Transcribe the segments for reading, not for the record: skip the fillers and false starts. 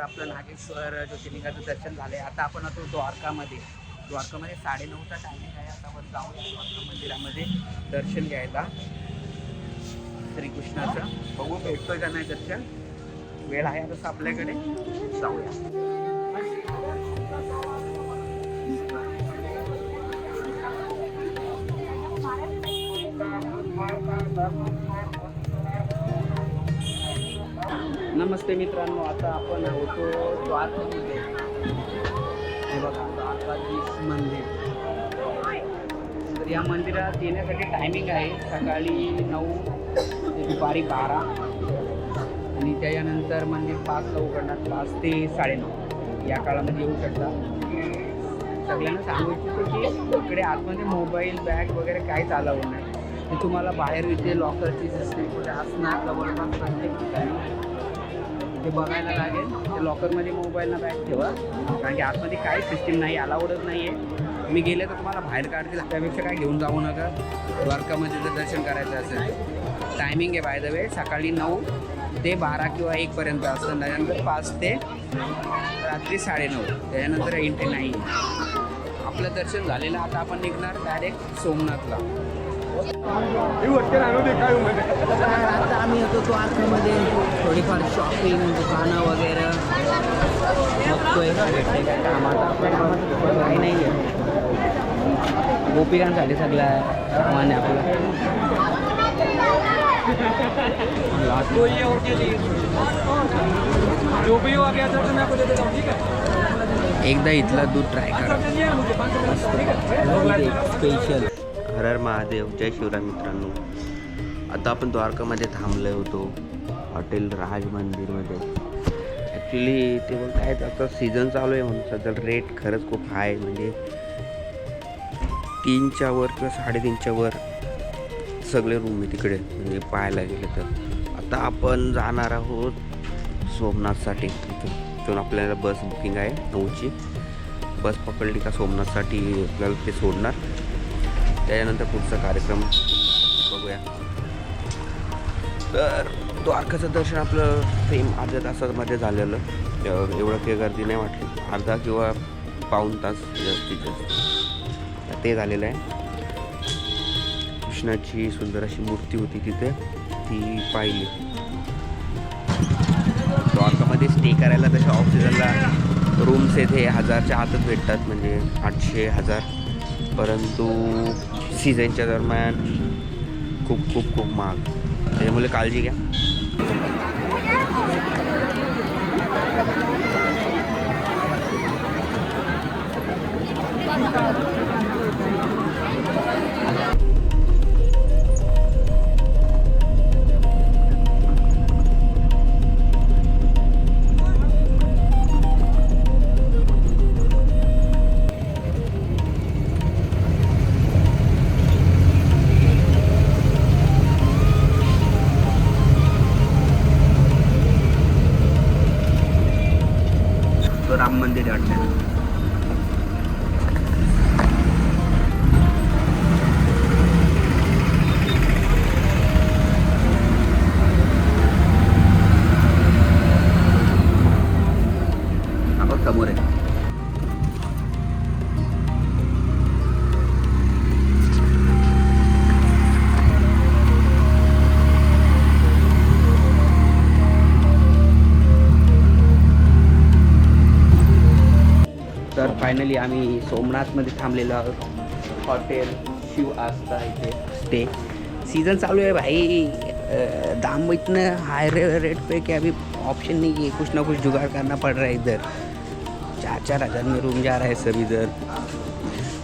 आपलं नागेश्वर ज्योतिर्लिंगाचं दर्शन झालंय. आता आपण होतो द्वारकामध्ये 9:30चा टायमिंग आहे. आता आपण जाऊया द्वारका मंदिरामध्ये दर्शन घ्यायला श्रीकृष्णाचं. बघू भेटतोय का नाही दर्शन. वेळ आहे तसं आपल्याकडे, जाऊया. नमस्ते मित्रांनो, आता आपण होतो द्वारकामध्ये. हे बघा द्वारकाधीश मंदिर. तर या मंदिरात येण्यासाठी टायमिंग आहे सकाळी 9 ते दुपारी 12 आणि त्याच्यानंतर मंदिर 5ला उघडणार. 5 ते 9:30 या काळामध्ये येऊ शकता. सगळ्यांना सांगू इच्छितो की इकडे आतमध्ये मोबाईल बॅग वगैरे काहीच अलाउड नाही. ते तुम्हाला बाहेर इथे लॉकरची सिस्टीम कुठे असणार जवळपास प्रत्येक ठिकाणी ते बघायला लागेल. ते लॉकरमध्ये मोबाईलला बॅग ठेवा, कारण की आतमध्ये काही सिस्टीम नाही, अलाउडच नाही आहे. तुम्ही गेले तर तुम्हाला बाहेर काढतील, त्यापेक्षा काय घेऊन जाऊ नका. द्वारकामध्ये जर दर्शन करायचं असेल टायमिंग आहे बाय द वे, सकाळी 9 ते 12 किंवा 1पर्यंत असतं. त्याच्यानंतर 5 ते रात्री 9:30 त्याच्यानंतर एंट्री नाही. आपलं दर्शन झालेलं. आता आपण निघणार डायरेक्ट सोमनाथला. आता आम्ही येतो द्वारकामध्ये थोडीफार शॉपिंग दुकानं वगैरे बघतोय भेटते काय कामात. आपल्या कामात काही नाही आहे. गोपिकांसाठी सगळं सामान आहे आपलं. एकदा इथलं दूध ट्राय करा, स्पेशल. हर हर महादेव, जय शिवराय मित्रांनो. आता आपण द्वारकामध्ये थांबलो होतो हॉटेल राज मंदिरमध्ये. ॲक्च्युली ते मग काय आता सीझन चालू आहे म्हणून सध्या रेट खरंच खूप हाय, म्हणजे 3च्या वर किंवा 3.5च्या वर सगळे रूम आहे तिकडे, म्हणजे पाहायला गेलं तर. आता आपण जाणार आहोत सोमनाथसाठी. तिथून आपल्याला बस बुकिंग आहे 9ची. बस पकडली का सोमनाथसाठी आपल्याला ते सोडणार. त्याच्यानंतर पुढचा कार्यक्रम बघूया. तर द्वारकाचं दर्शन आपलं सेम अर्ध्या तासामध्ये झालेलं. एवढं काही गर्दी नाही वाटली. अर्धा किंवा पाऊण तास जास्तीत जास्त ते झालेलं आहे. कृष्णाची सुंदर अशी मूर्ती होती तिथे, ती पाहिली. द्वारकामध्ये स्टे करायला तशा ऑफ सीझनला रूम्स येथे 1000च्या आतच भेटतात, म्हणजे 800-1000. परंतु सीझनच्या दरम्यान खूप खूप खूप महाग. त्याच्यामुळे काळजी घ्या. राम मंदिर वाटतं. आपण समोर आहे. तर फायनली आम्ही सोमनाथमध्ये थांबलेलो आहोत. हॉटेल शिव आस्था इथे स्टे. सीज़न चालू है भाई, दाम इतने हाई रेट पे कि अभी ऑप्शन नहीं है. कुछ ना कुछ जुगाड़ करना पड़ रहा है. इधर 4-4 हज़ार में रूम जा रहा है सब. इधर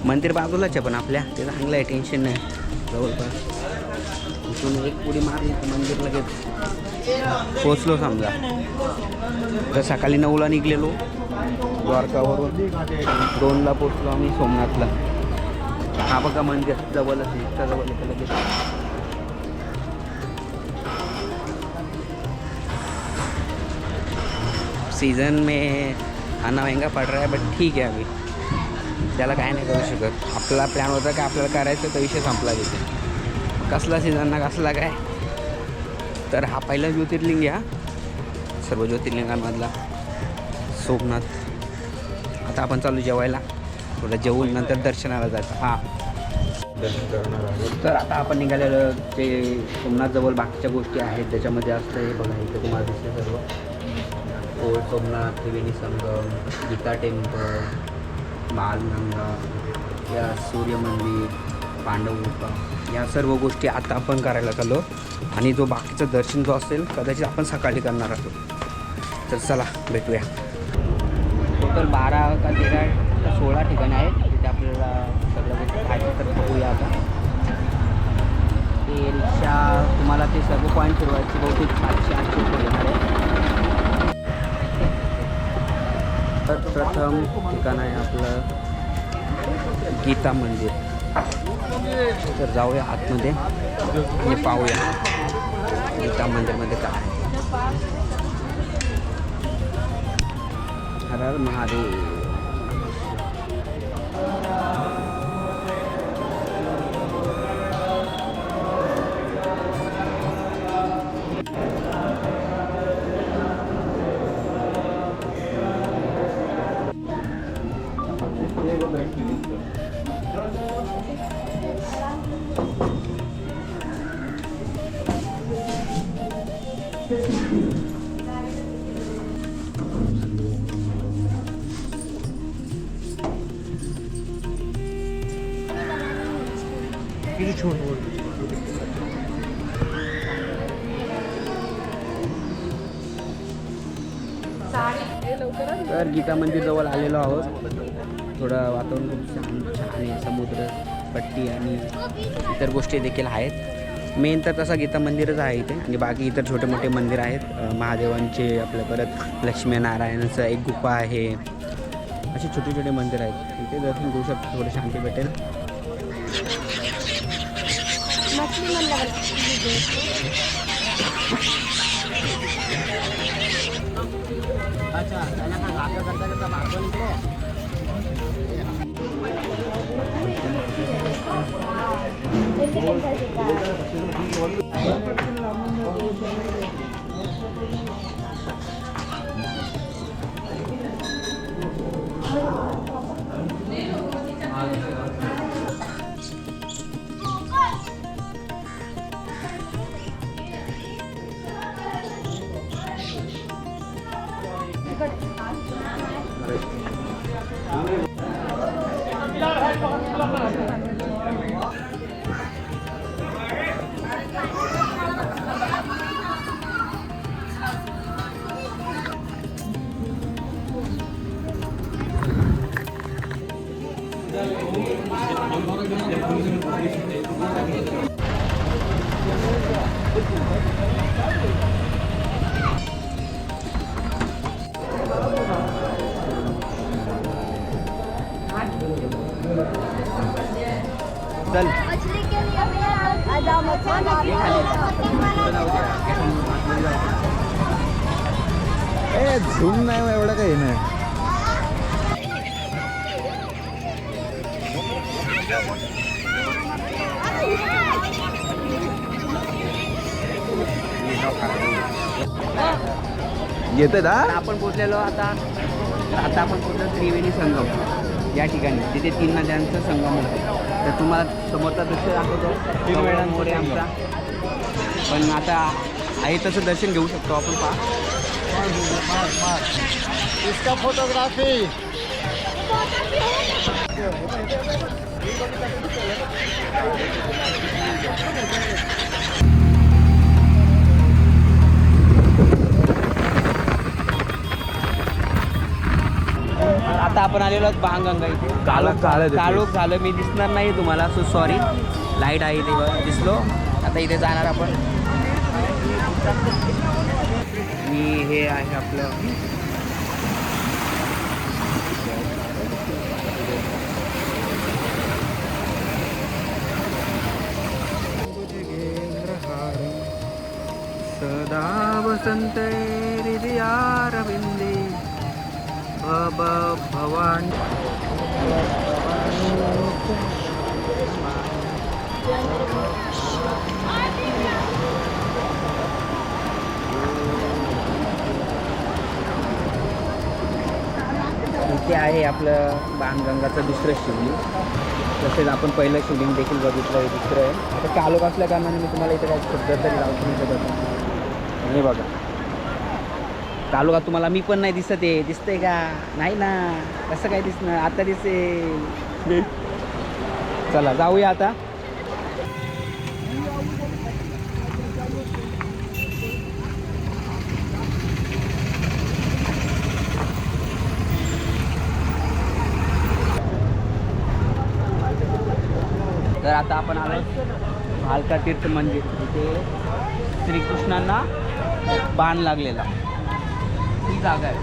मंदिर बाजूलाच आहे पण आपल्या, ते चांगलं आहे, टेन्शन नाही. जवळपास इथून एक उडी मारली तर मंदिर लगेच पोचलो समजा. तर सकाळी 9ला निघलेलो द्वारकावरून, 2ला पोचलो आम्ही सोमनाथला. हा बघा मंदिर जवळच, इतका जवळ लगेच. सीज़न में आना महंगा पड़ रहा है, बट ठीक है. अभी त्याला काय नाही करू शकत. आपला प्लॅन होता का आपल्याला करायचं, तर विषय संपला तिथे. कसला सीझन ना कसला काय. तर हा पहिला ज्योतिर्लिंग या सर्व ज्योतिर्लिंगांमधला. सोमनाथ. आता आपण चालू जेवायला, थोडं जेवून नंतर दर्शनाला जायचं. हां, तर आता आपण निघालेलो ते सोमनाथजवळ बाकीच्या गोष्टी आहेत त्याच्यामध्ये असतं. हे बघा इथं तुम्हाला दिसतं सर्व. ओल्ड सोमनाथ, त्रिवेणी संगम, गीता टेम्पल, बालगंगा, या सूर्य मंदिर, पांडव गुफा, या सर्व गोष्टी आता आपण करायला चाललो. आणि जो बाकीचं दर्शन जो असेल कदाचित आपण सकाळी करणार आहोत. तर चला भेटूया. टोटल 12 का 13 का 16 ठिकाणं आहेत तिथे आपल्याला सगळ्या गोष्टी पाहायचं. तर बघूया आता. ते रिक्षा तुम्हाला ते सर्व पॉईंट फिरवायचे बहुतेक 700-800 रुपये येणार आहे. तर प्रथम ठिकाण आहे आपलं गीता मंदिर. तर जाऊया आतमध्ये आणि पाहूया गीता मंदिरमध्ये काय आहे. हर हर महादेव. तर गीता मंदिर जवळ आलेलो आहोत. थोडं वातावरण खूप छान आहे. समुद्र पट्टी आणि इतर गोष्टी देखील आहेत. मेन तर तसा गीता मंदिरच आहे इथे. आणि बाकी इतर छोटे मोठे मंदिर आहेत महादेवांचे. आपलं परत लक्ष्मीनारायणाचं एक गुफा आहे. असे छोटे छोटे मंदिर आहेत. तिथे दर्शन घेऊ शकतो, थोडं शांती भेटेल. चल झूम नाही एवढं काही नाही. येते ना. आपण पोचलेलो आता आपण पोचलो त्रिवेणी संगम या ठिकाणी. तिथे 3 नद्यांचा संगम होतो. तर तुम्हाला समोरचा दृश्य दाखवतो. 3 वेळा मोरे आमचा. पण आता आहे तसं दर्शन घेऊ शकतो आपण. इसका फोटोग्राफी. आता आपण आलेलो आहोत भांगंगा इथे. काळोख झालं, मी दिसणार नाही तुम्हाला, सो सॉरी. लाईट आहे तेव्हा दिसलो. आता इथे जाणार आपण. मी हे आहे आपलं सदा वसंत हृदयारविंदे भवानी. आहे आपलं बाणगंगाचं दुसरं शिवलिंग. तसेच आपण पहिलं शिवलिंग देखील बघितलं आहे, दुसरं आहे. आता चालक असल्या कारणाने मी तुम्हाला इथे काही शब्द तरी लावतो नाही शकत. हे बघा तालुका तुम्हाला मी पण नाही दिसत आहे, दिसतंय का नाही ना, कसं काय दिसणार आता दिसेल. चला जाऊया आता. तर आता आपण आलो भालका तीर्थ मंदिर. तिथे श्रीकृष्णांना बाण लागलेला ती जागा आहे.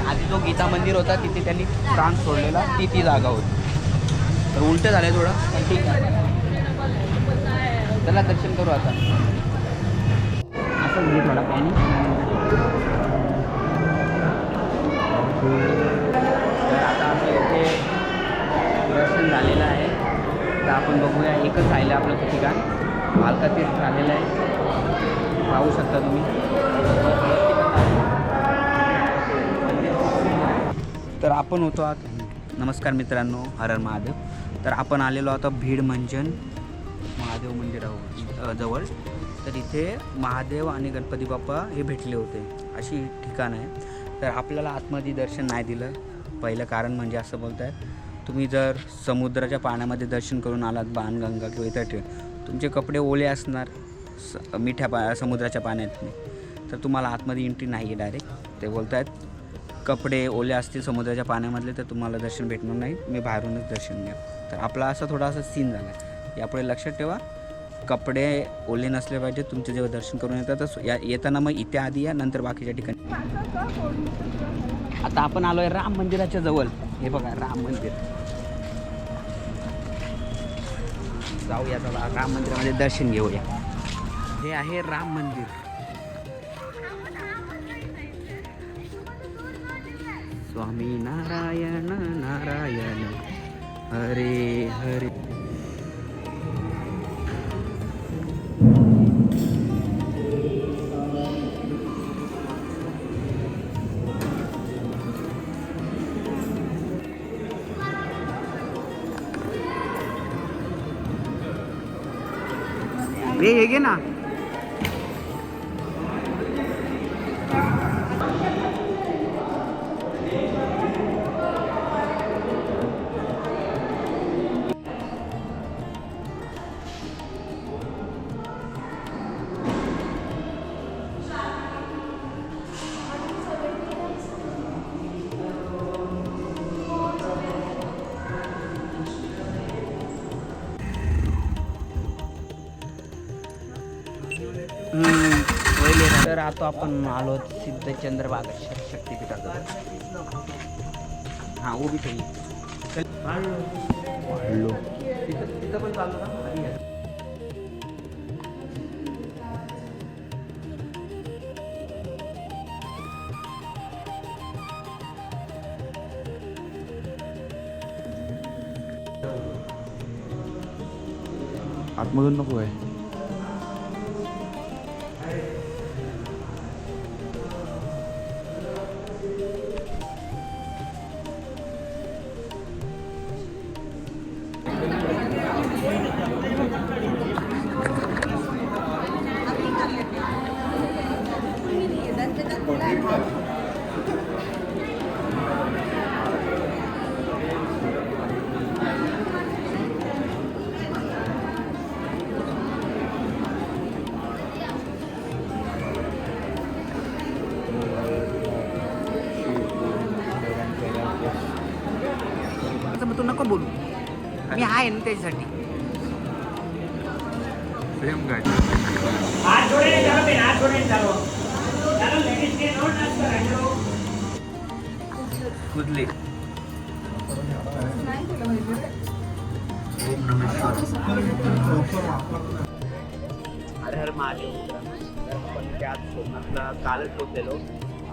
आधी जो गीता मंदिर होता तिथे त्यांनी प्राण सोडलेला ती जागा होती. तर उलट झालं थोडं, पण ठीक आहे. चला दर्शन करू आता. असं घे थोडा पाणी. तर आता आपलं इथे दर्शन झालेलं आहे. तर आपण बघूया, एकच राहिलं आपलं ते ठिकाण भालका तीर्थ झालेलं आहे. पाहू शकता तुम्ही. तर आपण होतो आत. नमस्कार मित्रांनो, हर हर महादेव. तर आपण आलेलो आता भीड मंजन महादेव मंदिरावर जवळ. तर इथे महादेव आणि गणपती बाप्पा हे भेटले होते, अशी ठिकाण आहे. तर आपल्याला आतमध्ये दर्शन नाही दिलं. पहिलं कारण म्हणजे असं बोलत आहे, तुम्ही जर समुद्राच्या पाण्यामध्ये दर्शन करून आलात बाणगंगा किंवा इतर तुमचे कपडे ओले असणार मिठ्या समुद्राच्या पाण्यातने, तर तुम्हाला आतमध्ये एंट्री नाही आहे डायरेक्ट. ते बोलत आहेत कपडे ओले असतील समुद्राच्या पाण्यामधले तर तुम्हाला दर्शन भेटणार नाही, मी बाहेरूनच दर्शन घ्या. तर आपला असा थोडासा सीन झाला आहे. यापुढे लक्षात ठेवा, कपडे ओले नसले पाहिजे तुमचे जेव्हा दर्शन करून येतात. तर येताना मग इथे आधी या, नंतर बाकीच्या ठिकाणी. आता आपण आलो आहे राम मंदिराच्या जवळ. हे बघा राम मंदिर. जाऊया चला राम मंदिरामध्ये दर्शन घेऊया. हे आहे राम मंदिर. स्वामी नारायण नारायण हरे हरे. हे घे ना. तर आता आपण आलो सिद्धचंद्रभागा शक्तिपीठाजवळ. हां उभी ठेवी. तिथं पण चालू ना. आतमधून नको आहे. मग तू नको बोलू, मी आहे ना त्याच्यासाठी. सेम गाडी. कुठली हर हर महादेव. आपण त्या सोमनाथला कालच पोचलेलो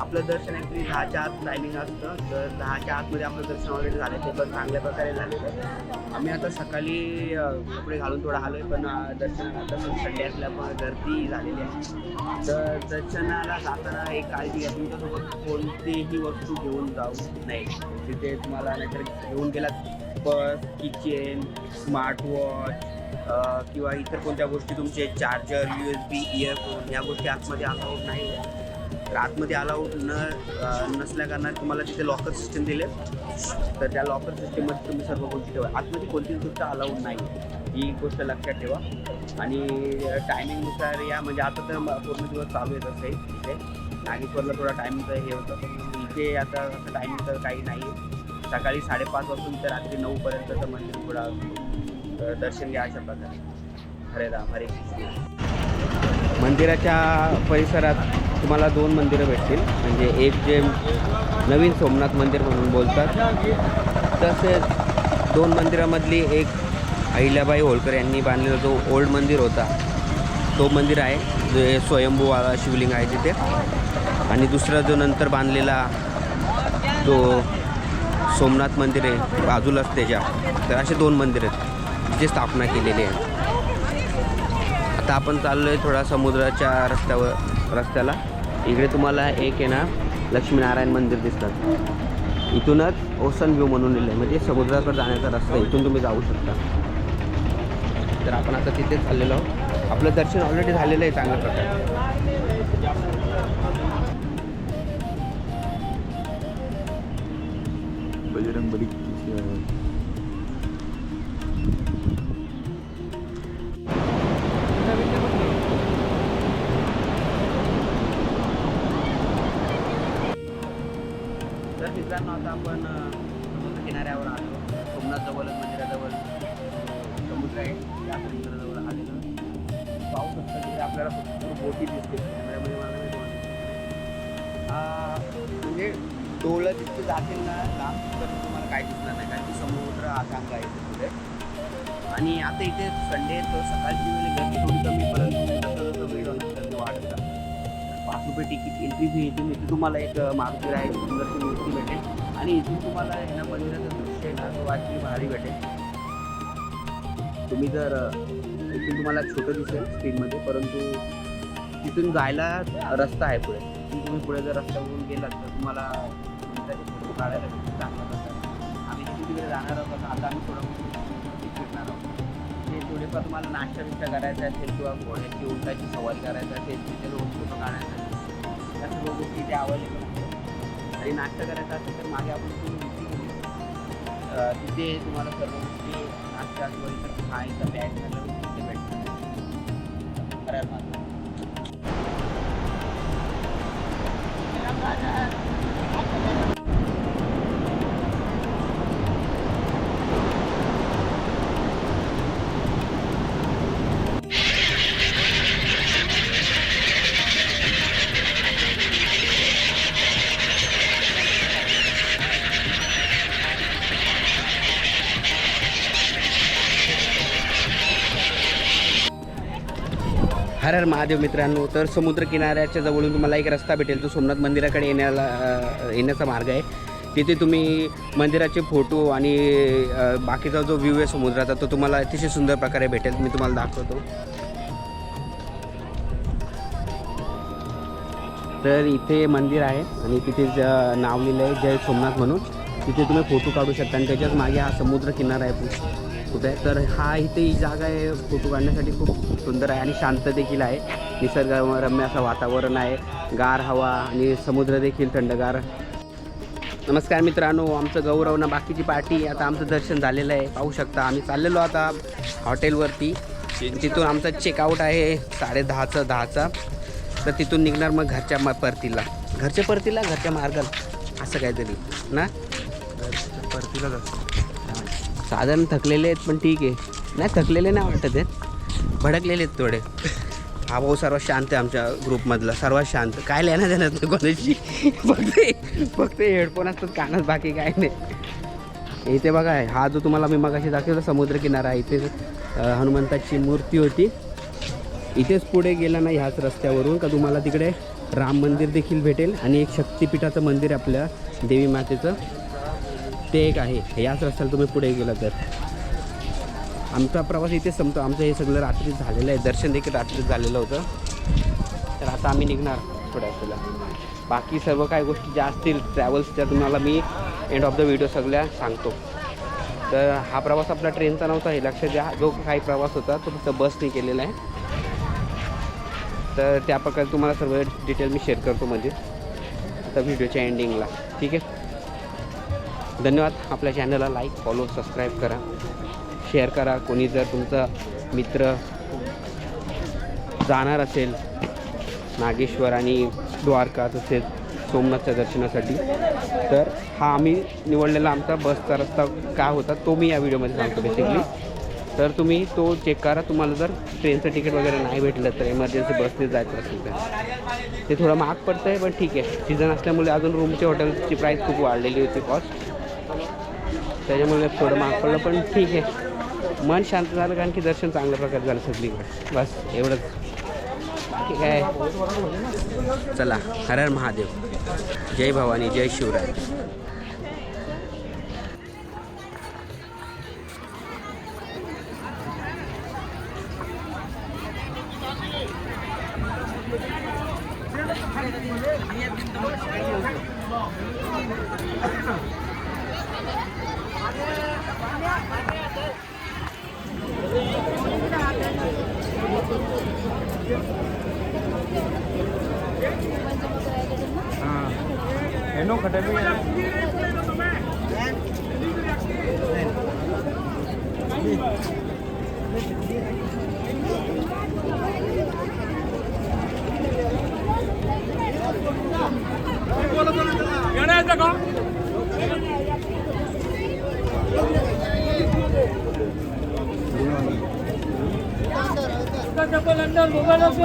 आपलं दर्शन ॲक्च्युली 10च्या आत टायमिंग असतं, तर 10च्या आतमध्ये आपलं दर्शन ऑलरेडी झालं आहे, ते पण चांगल्या प्रकारे झालेलं आहे. आम्ही आता सकाळी कपडे घालून थोडं आलो आहे, पण दर्शनाला आता संडे असल्यामुळे गर्दी झालेली आहे. तर दर्शनाला जाताना एक काळजी घ्या, तुमच्यासोबत कोणतीही वस्तू घेऊन जाऊ नये. तिथे तुम्हाला नाहीतर घेऊन गेलात पर्स, किचेन, स्मार्टवॉच किंवा इतर कोणत्या गोष्टी, तुमचे चार्जर, USB, इयरफोन, या गोष्टी आतमध्ये अलाउड नाही आहे. तर आतमध्ये अलाउड नसल्या कारणाने तुम्हाला तिथे लॉकर सिस्टम दिले, तर त्या लॉकर सिस्टममध्ये तुम्ही सर्व गोष्टी ठेवा. आतमध्ये कोणतीच गोष्ट अलाउड नाही आहे, ही गोष्ट लक्षात ठेवा. आणि टायमिंगनुसार या, म्हणजे आता तर पूर्ण दिवस चालू येत असेल इथे. नागेश्वरला थोडा टायमिंगचं हे होतं, पण इथे आता असं टायमिंग तर काही नाही आहे. सकाळी 5:30 वाजून तर रात्री 9पर्यंतचं मंदिर थोडा दर्शन घ्या अशा प्रकारे. हरे राम हरे कृष्ण. मंदिराच्या परिसरात तुम्हाला 2 मंदिरं भेटतील, म्हणजे एक जे नवीन सोमनाथ मंदिर म्हणून बोलतात, तसेच 2 मंदिरामधली एक अहिल्याबाई होळकर यांनी बांधलेला जो ओल्ड मंदिर होता तो मंदिर आहे, जे स्वयंभूवाला शिवलिंग आहे तिथे. आणि दुसरा जो नंतर बांधलेला जो सोमनाथ मंदिर आहे बाजूलाच त्याच्या, तर असे 2 मंदिर आहेत जे स्थापना केलेली आहे. आता आपण चाललो आहे थोडा समुद्राच्या रस्त्याला. इकडे तुम्हाला एक आहे ना लक्ष्मीनारायण मंदिर दिसतात. इथूनच ओशन व्ह्यू म्हणून लिहिलं आहे, म्हणजे समुद्राकडे जाण्याचा रस्ता, इथून तुम्ही जाऊ शकता. तर आपण आता तिथेच चाललेलो आहोत. आपलं दर्शन ऑलरेडी झालेलं आहे चांगल्या प्रकारे. बजरंगबली तर मित्रांनो, आता आपण समुद्र किनाऱ्यावर आलो. सोमनाथ जवळच मंदिराजवळ समुद्र आहे, त्या समुद्राजवळ आलेलो. पाहू शकता तिथे आपल्याला भरपूर बोटी दिसते. कॅमेऱ्यामध्ये मला नाही म्हणजे डोळं तिथे जातील ना लांब, तर तुम्हाला काय दिसणार नाही, कारण की समुद्र अथांग आहे तिथे. आणि आता इथे संडे तर सकाळची वेळी गर्दी थोडी कमी, परंतु जसं जसं वेळ होणार गर्दी वाढत जाते. 5 रुपये तिकीट एंट्री फी. इथे तुम्हाला एक मारुती आहे, सुंदरची मूर्ती भेटेल. आणि इथून तुम्हाला ह्या मंदिराचं दृश्य आहे ना, तो वाटली भारी भेटेल. तुम्ही जर इथून तुम्हाला छोटं दिसेल स्क्रीनमध्ये, परंतु तिथून जायला रस्ता आहे पुढे. तुम्ही पुढे जर रस्त्यावरून गेलात तर तुम्हाला मंदिराचे फोटो काढायला भेटतील चांगला प्रकारे. आम्ही तिकडे जाणार आहोत, आता आम्ही थोडं फिरणार आहोत. ते थोडेफार तुम्हाला नाश्ता बिष्टा करायचा असेल किंवा घोड्याची उंटाची सवारी करायची असेल, तिथे रोज फोटो काढायचा असेल, त्या सर्व गोष्टी इथे अवेलेबल आहेत. आणि नाश्ता करायचा असेल तर मागे आपण तिथे तुम्हाला सर्व गोष्टी नाश्ता किंवा इतर खायचं पॅक झालं तिथे भेटतात. करायला माझं हर हर महादेव. मित्रांनो, तर समुद्र किनाऱ्याच्या जवळून तुम्हाला एक रस्ता भेटेल, जो सोमनाथ मंदिराकडे येण्याचा मार्ग आहे. तिथे तुम्ही मंदिराचे फोटो आणि बाकीचा जो व्ह्यू आहे समुद्राचा, तो तुम्हाला अतिशय सुंदर प्रकारे भेटेल. मी तुम्हाला दाखवतो. तर इथे मंदिर आहे आणि तिथे नाव लिहिलं आहे जय सोमनाथ म्हणून. तिथे तुम्ही फोटो काढू शकता आणि त्याच्याच मागे हा समुद्र किनारा आहे कुठे आहे. तर हा इथे ही जागा आहे फोटो काढण्यासाठी, खूप सुंदर आहे आणि शांत देखील आहे. निसर्गरम्य असं वातावरण आहे, गार हवा आणि समुद्र देखील थंडगार. नमस्कार मित्रांनो, आमचं गौरव ना बाकीची पार्टी. आता आमचं दर्शन झालेलं आहे, पाहू शकता. आम्ही चाललेलो आता हॉटेलवरती. तिथून आमचा चेकआउट आहे 10:30चा. तर तिथून निघणार मग घरच्या परतीला, घरच्या मार्गाला असं काहीतरी ना. परतीला साधारण थकलेले आहेत, पण ठीक आहे. नाही थकलेले नाही वाटत आहेत, भडकलेले आहेत थोडे. हा भाऊ सर्वात शांत आहे आमच्या ग्रुपमधला, सर्वात शांत. काय लेणं देणार नाही कोणाची, फक्त हेडफोन असतात कानात, बाकी काय नाही. इथे बघा, हा जो तुम्हाला मी मगाशी दाखवला समुद्र किनारा, इथे हनुमंताची मूर्ती होती. इथेच पुढे गेला ना ह्याच रस्त्यावरून का तुम्हाला तिकडे राम मंदिर देखील भेटेल आणि एक शक्तिपीठाचं मंदिर आपल्या देवी मातेचं ते एक आहे. याच रस्त्याला तुम्ही पुढे गेला तर आमचा प्रवास इथे संपतो. आमचं हे सगळं रात्रीच झालेलं आहे. दर्शन देखील रात्रीच झालेलं होतं. तर आता आम्ही निघणार थोड्या वेळेला. बाकी सर्व काही गोष्टी ज्या असतील ट्रॅव्हल्सच्या तुम्हाला me end of the video सगळ्या सांगतो. तर हा प्रवास आपला ट्रेनचा नव्हता हे लक्षात घ्या. जो काही प्रवास होता तो फक्त बसने केलेला आहे. तर त्या प्रकारे तुम्हाला सर्व डिटेल मी शेअर करतो म्हणजे आता व्हिडिओच्या एंडिंगला. ठीक आहे. धन्यवाद. आपल्या चॅनलला लाईक फॉलो सबस्क्राईब करा, शेअर करा. कोणी जर तुमचा मित्र जाणार असेल नागेश्वर आणि द्वारका तसेच सोमनाथच्या दर्शनासाठी तर हा आम्ही निवडलेला आमचा बसचा रस्ता काय होता तो मी या व्हिडिओमध्ये सांगतो बेसिकली. तर तुम्ही तो चेक करा. तुम्हाला जर ट्रेनचं तिकीट वगैरे नाही भेटलं तर इमर्जन्सी बसने जायचं असेल तर ते थोडं महाग पडतं आहे. पण ठीक आहे, सीझन असल्यामुळे अजून रूमचे हॉटेलची प्राईस खूप वाढलेली होती कॉस्ट, त्याच्यामुळे थोडं महाग पडलं. पण ठीक आहे, मन शांत झालं कारण की दर्शन चांगल्या प्रकारे झालं सगळीकडे. बस एवढंच. ठीक आहे, चला. हर हर महादेव. जय भवानी, जय शिवराय.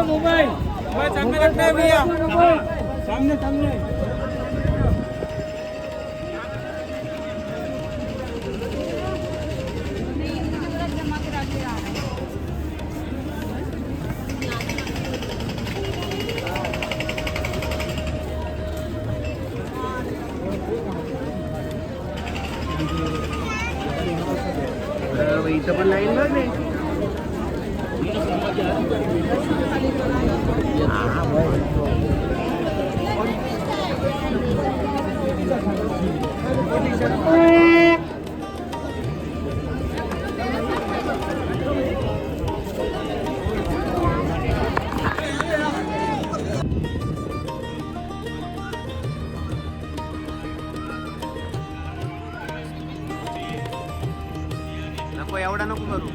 मोबाइल सामने रखना है भैया, सामने सामने. इथं पण लाईन बघ नाही. नको एवढा नको करू.